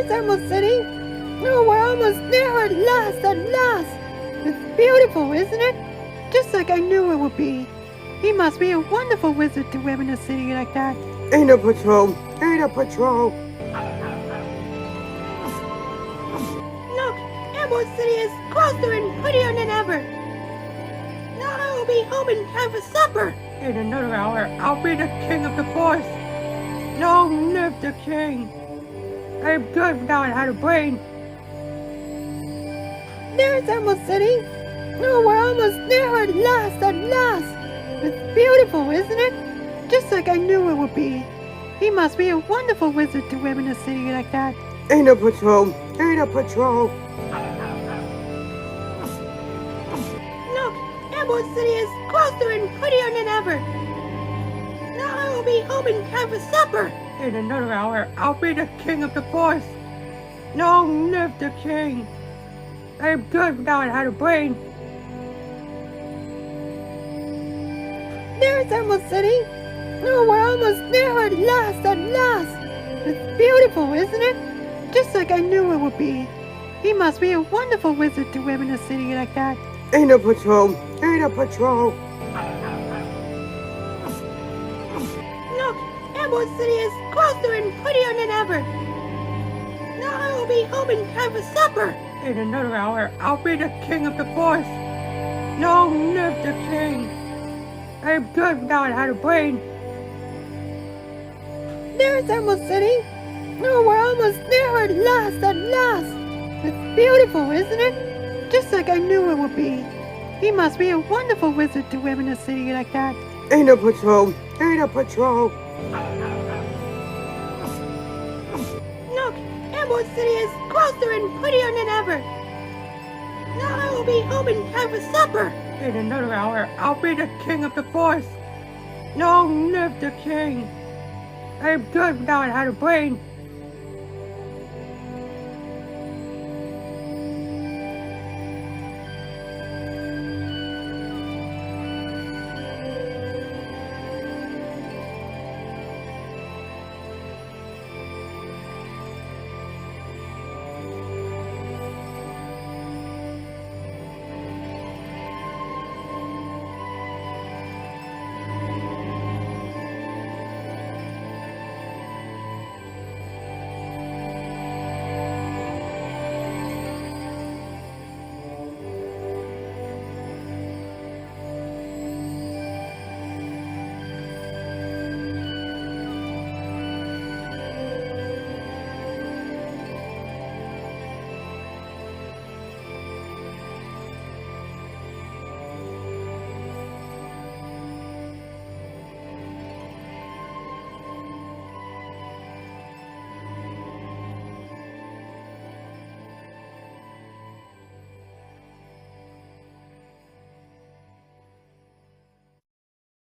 There's Emerald City. Oh, we're almost there at last. It's beautiful, isn't it? Just like I knew it would be. He must be a wonderful wizard to live in a city like that. Ain't a patrol. Look, Emerald City is closer and prettier than ever. Now I will be home in time for supper. In another hour, I'll be the king of the forest. Long live the king. I'm good now I had a brain. There's Emerald City. Oh, we're almost there at last. It's beautiful, isn't it? Just like I knew it would be. He must be a wonderful wizard to live in a city like that. Ain't a patrol. Look, Emerald City is closer and prettier than ever. Now I will be home in time for supper. In another hour, I'll be the king of the forest. Long live the king. I'm good now I had a brain. There's Emerald City. Oh, we're almost there at last. It's beautiful, isn't it? Just like I knew it would be. He must be a wonderful wizard to live in a city like that. Ain't a patrol. Look, Emerald City is closer and prettier than ever. Now I will be home in time for supper. In another hour, I'll be the king of the forest. Long live the king. I'm good now I had a brain. There's Emerald City. Oh, we're almost there at last. It's beautiful, isn't it? Just like I knew it would be. He must be a wonderful wizard to live in a city like that. Ain't a patrol. Look, Emerald City is closer and prettier than ever. Now I will be home in time for supper. In another hour, I'll be the king of the forest. Long live the king. I'm good now I had a brain.